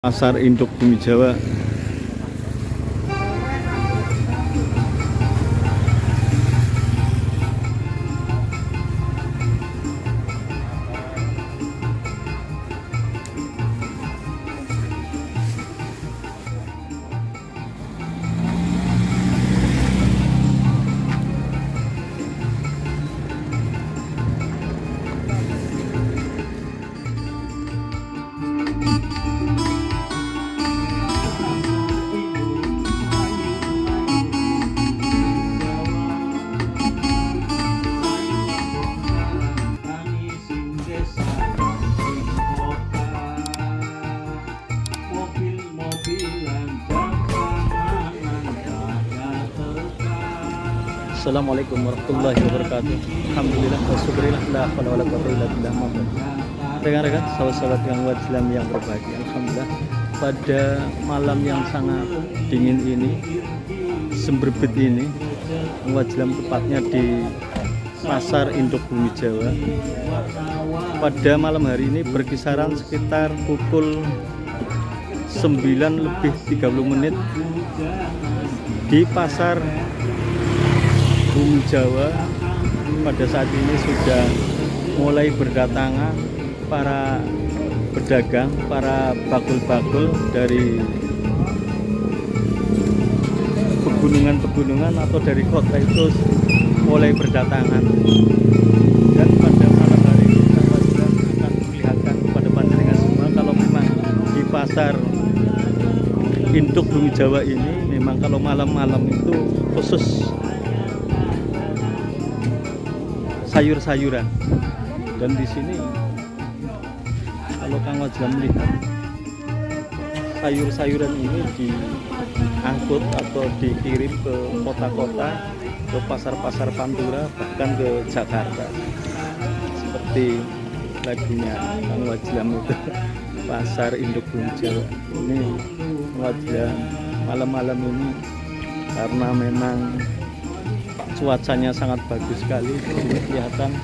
Pasar Induk Bumi Jawa. Assalamualaikum warahmatullahi wabarakatuh. Alhamdulillah wasyukurillah la haula wala quwwata illa billah. Rekan-rekan, sahabat-sahabat yang Islam yang berbahagia, alhamdulillah pada malam yang sangat dingin ini, semberbet ini, Islam tepatnya di Pasar Induk Bumi Jawa. Pada malam hari ini berkisaran sekitar pukul 9:30 di Pasar Bumi Jawa. Pada saat ini sudah mulai berdatangan para pedagang, para bakul-bakul dari pegunungan-pegunungan atau dari kota itu mulai berdatangan. Dan pada malam hari ini kita akan melihatkan kepada panjenengan semua kalau memang di Pasar Induk Bumi Jawa ini memang kalau malam-malam itu khusus sayur-sayuran. Dan di sini kalau Kang Wajlan melihat sayur-sayuran ini diangkut atau dikirim ke kota-kota, ke pasar-pasar Pantura, bahkan ke Jakarta. Seperti lagunya Kang Wajlan itu Pasar Induk Bumi Jawa. Ini Kang Wajlan malam-malam ini karena memang cuacanya sangat bagus sekali. Ini kelihatan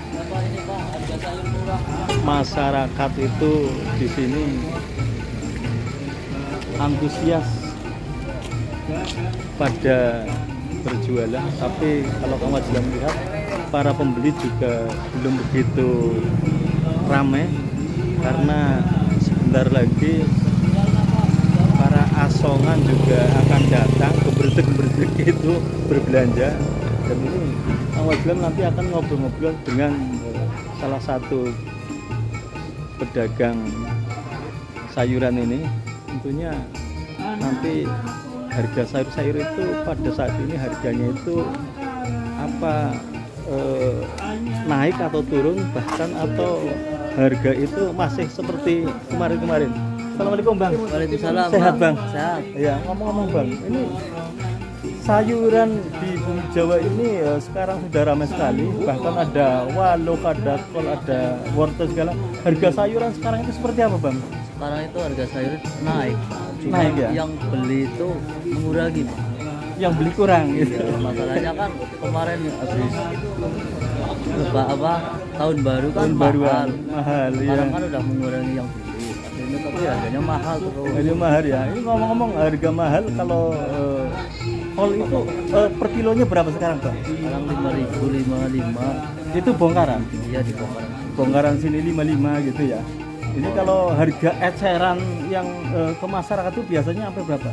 masyarakat itu di sini antusias pada berjualan, tapi kalau kamu sudah melihat para pembeli juga belum begitu ramai karena sebentar lagi para asongan juga akan datang geberdek-geberdek itu berbelanja. Dan ini Kang Wajlan nanti akan ngobrol-ngobrol dengan salah satu pedagang sayuran ini. Tentunya nanti harga sayur-sayur itu pada saat ini harganya itu apa naik atau turun, bahkan atau harga itu masih seperti kemarin-kemarin. Assalamualaikum Bang. Waalaikumsalam. Sehat Bang? Sehat. Ya, ngomong-ngomong Bang, ini sayuran di Bumi Jawa ini sekarang sudah ramai sekali, bahkan ada waluk, ada kol, ada wortel segala. Harga sayuran sekarang itu seperti apa Bang? Sekarang itu harga sayur naik. Cuma Naik ya? yang beli itu mengurangi, Pak. Yang beli kurang gitu. Ya, masalahnya kan kemarin habis tahun baru kan Baruan mahal. mahal ya. Sekarang kan udah mengurangi yang beli. Akhirnya tapi harganya mahal terus. Harga mahal ya. Ini ngomong-ngomong harga mahal, kalau kol itu per kilonya berapa sekarang Bang? Sekarang 5.055. Itu bongkaran. Iya di bongkaran. Bongkaran sini 55 gitu ya. Ini kalau harga eceran yang ke masyarakat itu biasanya sampai berapa?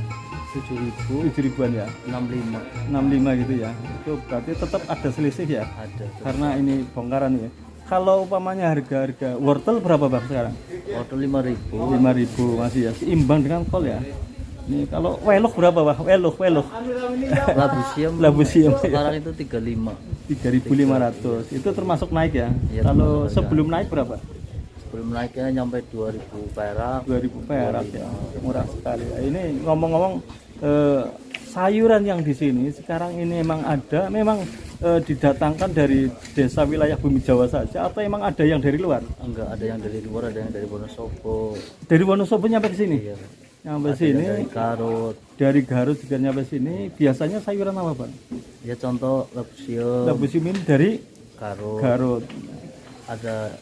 7.000 ya. 65. 65 gitu ya. Itu berarti tetap ada selisih ya. Ada. Karena ini bongkaran ya. Kalau umpamanya harga wortel berapa Bang sekarang? Wortel 5.000. 5.000 masih ya. Seimbang dengan kol ya. Ini kalau weluk berapa Bang? Weluk. Labu siam ya. sekarang itu 35. 3.500. Itu termasuk naik ya. Ya, Kalau termasuk sebelum naik berapa? Belum naiknya nyampe 2.000 perak. 2.000 perak ya. Murah sekali. Ini ngomong-ngomong sayuran yang di sini sekarang ini memang ada, memang didatangkan dari desa wilayah Bumi Jawa saja atau emang ada yang dari luar? Enggak, ada yang dari luar, ada yang dari Wonosobo. Dari Wonosobo nyampe ke sini? Iya. Nyampe Ada sini. yang dari Garut. Dari Garut juga nyampe sini. Biasanya sayuran apa Bang? Ya contoh labu siam. Labu siam ini dari Garut. Garut. Ada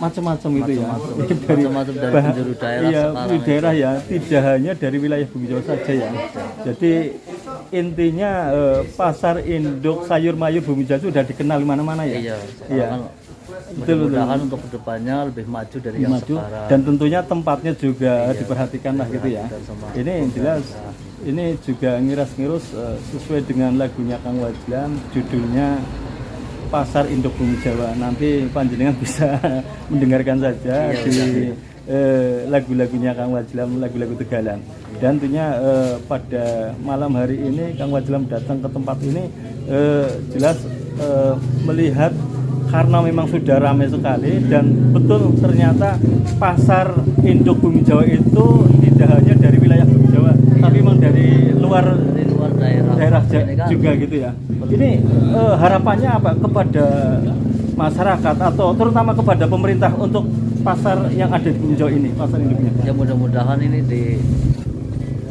macam-macam itu ya. Macam-macam dari penjuru daerah iya, sekarang daerah ya, tidak hanya dari wilayah Bumi Jawa saja ya. Jadi intinya pasar induk sayur mayur Bumi Jawa sudah dikenal di mana-mana ya. Iya, Iya. kan Betul, mudah-mudahan untuk kedepannya lebih maju dari yang Maju sekarang. dan tentunya tempatnya juga diperhatikan lah gitu ya. Ini yang jelas ini juga ngiras-ngirus sesuai dengan lagunya Kang Wajlan, judulnya Pasar Induk Bumi Jawa. Nanti panjenengan bisa mendengarkan saja di lagu-lagunya Kang Wajlan, lagu-lagu Tegalan. Dan tentunya pada malam hari ini Kang Wajlan datang ke tempat ini jelas melihat karena memang sudah ramai sekali dan betul ternyata pasar induk Bumi Jawa itu tidak hanya dari wilayah Bumi Jawa, tapi memang dari luar daerah juga gitu ya. Ini harapannya apa kepada masyarakat atau terutama kepada pemerintah untuk pasar yang ada di Bumi Jawa ini, pasar induknya? Ya mudah-mudahan ini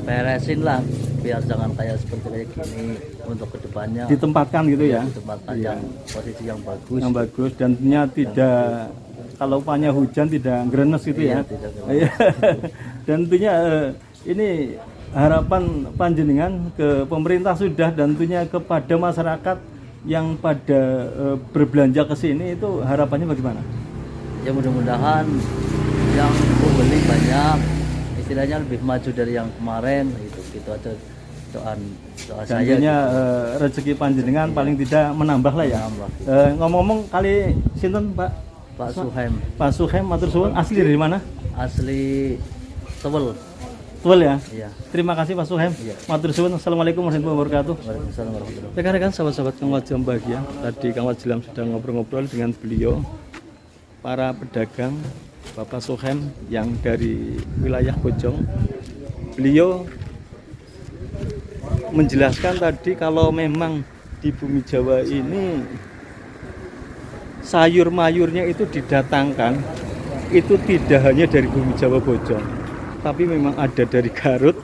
diberesin lah biar jangan kayak seperti kayak gini untuk kedepannya Ditempatkan gitu ya. ditempatkan Iya. yang posisi yang bagus. Yang bagus dan tentunya tidak kalau upahnya hujan tidak grenes gitu ya. Tidak Iya. Dan tentunya ini harapan panjenengan ke pemerintah sudah dan tentunya kepada masyarakat yang pada berbelanja ke sini itu harapannya bagaimana? Ya mudah-mudahan yang membeli banyak, istilahnya lebih maju dari yang kemarin, gitu aja doa saya. Tentunya rezeki panjenengan paling tidak menambah lah ya. Menambah. Ngomong-ngomong kali sinten Pak? Pak Suhem, Pak Suhem matur suwun, asli dari mana? asli Tewel. Tuel ya. Iya. Terima kasih Pak Suhem. Iya. Matur suwun. Assalamualaikum warahmatullahi wabarakatuh. Waalaikumsalam warahmatullahi wabarakatuh. Rekan-rekan sahabat-sahabat Kang Wajlan bahagia. Tadi Kang Wajlan sedang ngobrol-ngobrol dengan beliau, para pedagang, Bapak Suhem yang dari wilayah Bojong. Beliau menjelaskan tadi kalau memang di Bumi Jawa ini sayur mayurnya itu didatangkan itu tidak hanya dari Bumi Jawa Bojong, tapi memang ada dari Garut,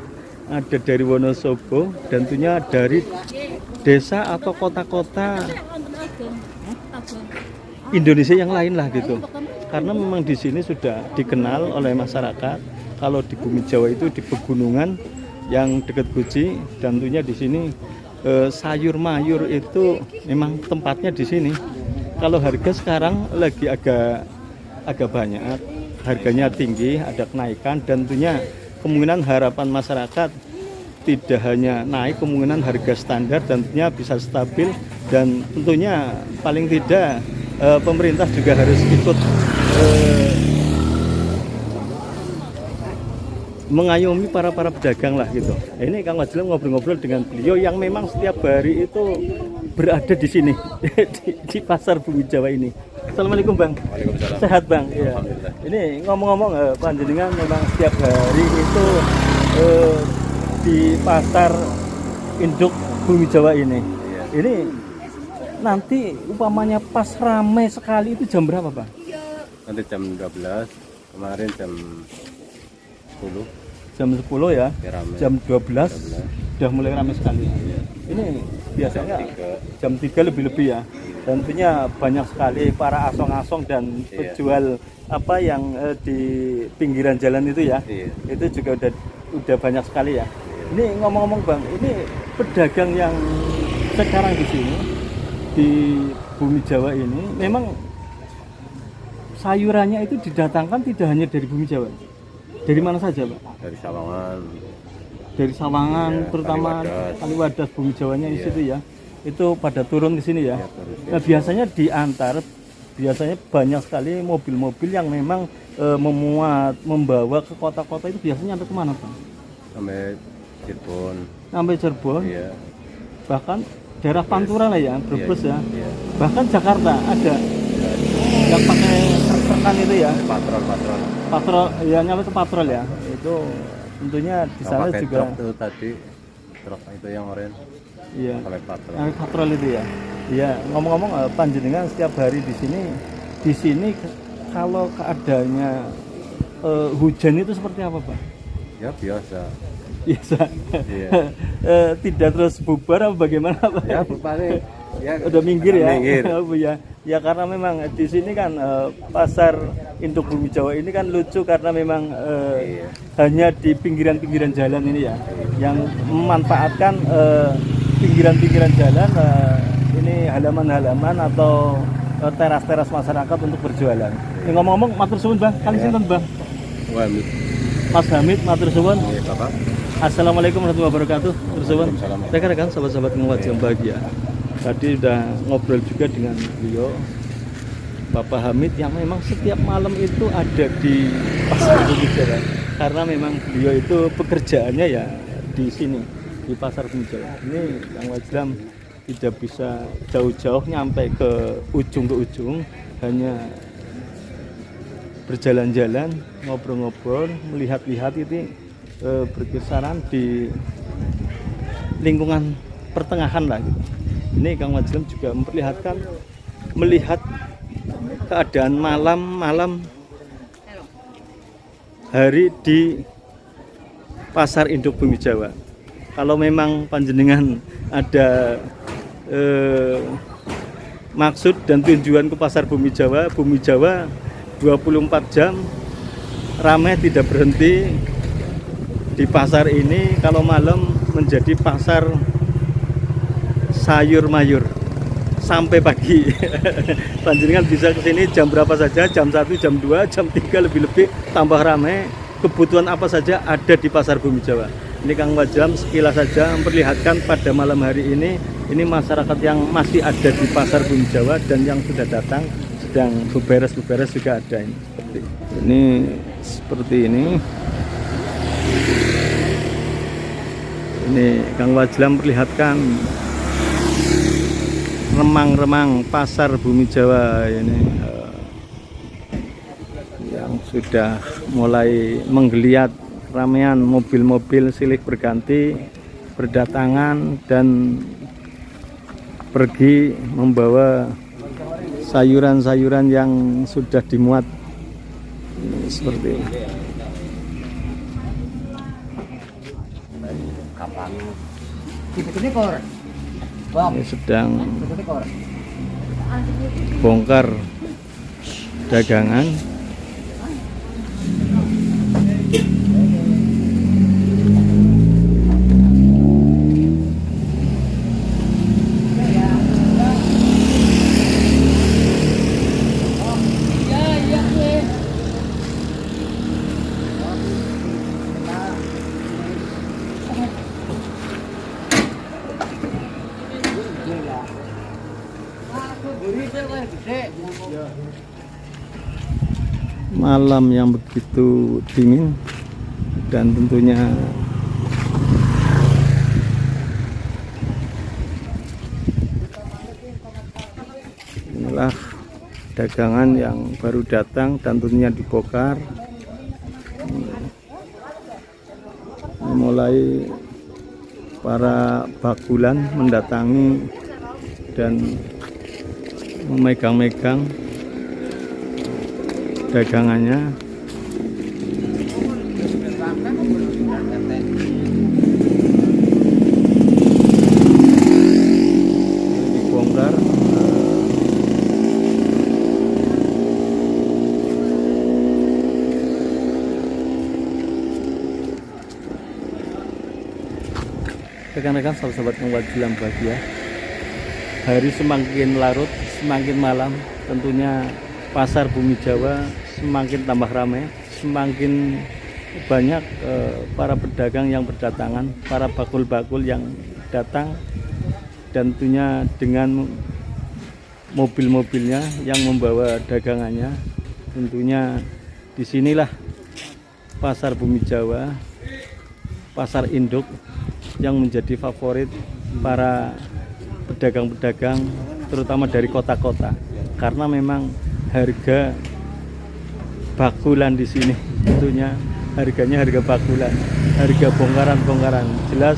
ada dari Wonosobo, dan tentunya dari desa atau kota-kota Indonesia yang lain lah gitu. Karena memang di sini sudah dikenal oleh masyarakat kalau di Bumi Jawa itu di pegunungan yang dekat Guci, dan tentunya di sini sayur mayur itu memang tempatnya di sini. Kalau harga sekarang lagi agak banyak, harganya tinggi, ada kenaikan, dan tentunya kemungkinan harapan masyarakat tidak hanya naik, kemungkinan harga standar dan tentunya bisa stabil, dan tentunya paling tidak pemerintah juga harus ikut mengayomi para pedagang lah gitu. Ini Kang Wajlan ngobrol-ngobrol dengan beliau yang memang setiap hari itu berada di sini di pasar Bumi Jawa ini. Assalamualaikum Bang. Waalaikumsalam. Sehat Bang. Iya. Alhamdulillah. Ini ngomong-ngomong panjenengan memang setiap hari itu di pasar induk Bumi Jawa ini. Iya. Ini nanti umpamanya pas ramai sekali itu jam berapa Bang? Nanti jam 12, kemarin jam 10 Jam 10 ya. ya ramai. Jam 12 sudah mulai ramai sekali. Ini biasanya jam 3 lebih-lebih ya. Dan tentunya banyak sekali para asong-asong dan Iya. penjual apa yang di pinggiran jalan itu ya. Iya. Itu juga udah banyak sekali ya. Ini ngomong-ngomong Bang, ini pedagang yang sekarang di sini di Bumi Jawa ini memang sayurannya itu didatangkan tidak hanya dari Bumi Jawa. Dari mana saja, Pak? Dari Sawangan. Dari Sawangan, Iya, terutama Kaliwadas. Kaliwadas Bumi Jawanya di Iya. situ ya. Itu pada turun ke sini ya. Iya, turun ke Nah, biasanya diantar biasanya banyak sekali mobil-mobil yang memang membawa ke kota-kota itu biasanya sampai kemana, Pak? Sampai Cirebon. Sampai Cirebon, Iya. bahkan daerah Pantura lah ya, Brebes ya. Iya. Bahkan Jakarta ada yang pakai truk-trukan itu ya. Patrol. Patrol, ya nyampe ke patrol ya. Itu tentunya di sana Pakai juga. truk tuh tadi. Truk itu yang oranye. Iya. Pakai patrol. Patrol itu ya. Iya, ngomong-ngomong panjenengan setiap hari di sini kalau keadaannya hujan itu seperti apa, Pak? Ya biasa. Biasa. Iya. Tidak terus bubar apa bagaimana, Pak? Ya paling ya Udah minggir ya. Minggir. Oh, ya. Ya karena memang di sini kan pasar induk Bumi Jawa ini kan lucu karena memang hanya di pinggiran-pinggiran jalan ini ya, yang memanfaatkan pinggiran-pinggiran jalan ini halaman-halaman atau teras-teras masyarakat untuk berjualan. Ini ngomong-ngomong, matur suwun Bang, kali sinten Bang? Wah, Mas Hamid, matur suwun. iya Bapak. Assalamualaikum warahmatullahi wabarakatuh. Matur suwun. Waalaikumsalam. Rekan-rekan sahabat-sahabat Ngewaj yang bahagia. Tadi udah ngobrol juga dengan beliau Bapak Hamid yang memang setiap malam itu ada di pasar Bumi Jawa, karena memang beliau itu pekerjaannya ya di sini di pasar Bumi Jawa. Ini Kang Wajlam tidak bisa jauh-jauh nyampe ke ujung, hanya berjalan-jalan, ngobrol-ngobrol, melihat-lihat itu berkisaran di lingkungan pertengahan lah gitu. Ini Kang Wajlam juga memperlihatkan melihat keadaan malam hari di pasar induk Bumi Jawa. Kalau memang panjenengan ada maksud dan tujuan ke pasar Bumi Jawa 24 jam ramai, tidak berhenti di pasar ini. Kalau malam menjadi pasar sayur mayur sampai pagi. Panjenengan bisa ke sini jam berapa saja, jam 1, jam 2, jam 3 lebih-lebih tambah ramai. Kebutuhan apa saja ada di pasar Bumi Jawa. Ini Kang Wajlam sekilas saja memperlihatkan pada malam hari ini masyarakat yang masih ada di pasar Bumi Jawa dan yang sudah datang sedang beberes juga ada ini. Seperti ini. Ini Kang Wajlam memperlihatkan remang-remang pasar Bumi Jawa ini yang sudah mulai menggeliat, ramaian mobil-mobil silih berganti berdatangan dan pergi membawa sayuran-sayuran yang sudah dimuat seperti ini. Ini sedang bongkar dagangan. Malam yang begitu dingin dan tentunya inilah dagangan yang baru datang dan tentunya dibongkar. Mulai para bakulan mendatangi dan memegang-megang dagangannya. Dibongkar. Rekan-rekan sahabat-sahabat Ngewaj yang bahagia, hari semakin larut, semakin malam, tentunya pasar Bumi Jawa semakin tambah ramai, semakin banyak para pedagang yang berdatangan, para bakul-bakul yang datang, dan tentunya dengan mobil-mobilnya yang membawa dagangannya. Tentunya disinilah pasar Bumi Jawa, pasar induk yang menjadi favorit para pedagang-pedagang, terutama dari kota-kota, karena memang harga bakulan di sini tentunya harganya harga bakulan, harga bongkaran-bongkaran. Jelas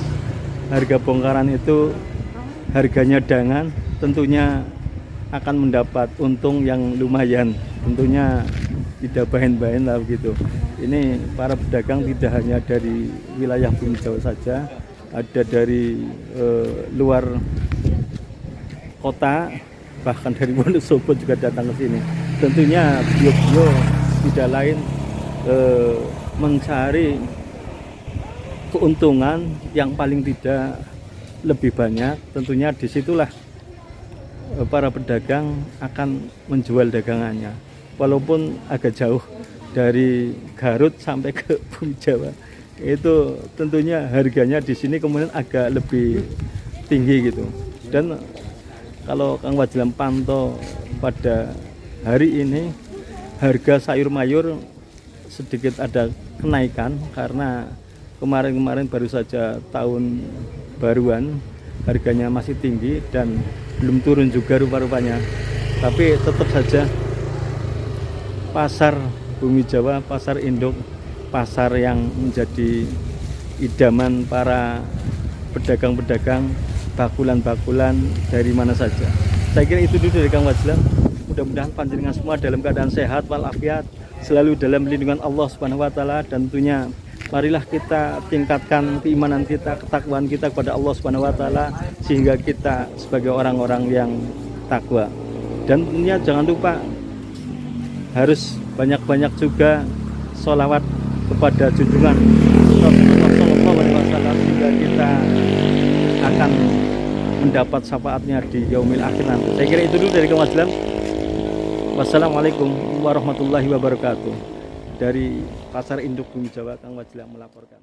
harga bongkaran itu harganya dangan, tentunya akan mendapat untung yang lumayan, tentunya tidak bahen-bahen lah begitu. Ini para pedagang tidak hanya dari wilayah Bumi Jawa saja, ada dari luar kota bahkan dari Wonosobo juga datang ke sini. Tentunya beliau tidak lain mencari keuntungan yang paling tidak lebih banyak. Tentunya disitulah para pedagang akan menjual dagangannya, walaupun agak jauh dari Garut sampai ke Bumi Jawa. Itu tentunya harganya di sini kemudian agak lebih tinggi gitu. Dan kalau Kang Wajlam pantau pada hari ini harga sayur mayur sedikit ada kenaikan karena kemarin-kemarin baru saja tahun baruan, harganya masih tinggi dan belum turun juga rupa-rupanya. Tapi tetap saja pasar Bumi Jawa, pasar induk, pasar yang menjadi idaman para pedagang-pedagang bakulan-bakulan dari mana saja. Saya kira itu dulu dari Kang Wajlam. Mudah-mudahan panjenengan semua dalam keadaan sehat walafiat, selalu dalam lindungan Allah Subhanahu wa taala, dan tentunya marilah kita tingkatkan keimanan kita, ketakwaan kita kepada Allah Subhanahu wa taala sehingga kita sebagai orang-orang yang takwa. Dan tentunya jangan lupa harus banyak-banyak juga sholawat kepada junjungan Rasulullah SAW sehingga kita akan mendapat syafaatnya di yaumil akhir nanti. Saya kira itu dulu dari Kang Wajlam. Wassalamualaikum warahmatullahi wabarakatuh. Dari Pasar Induk Bumi Jawa, Kang Wajlam melaporkan.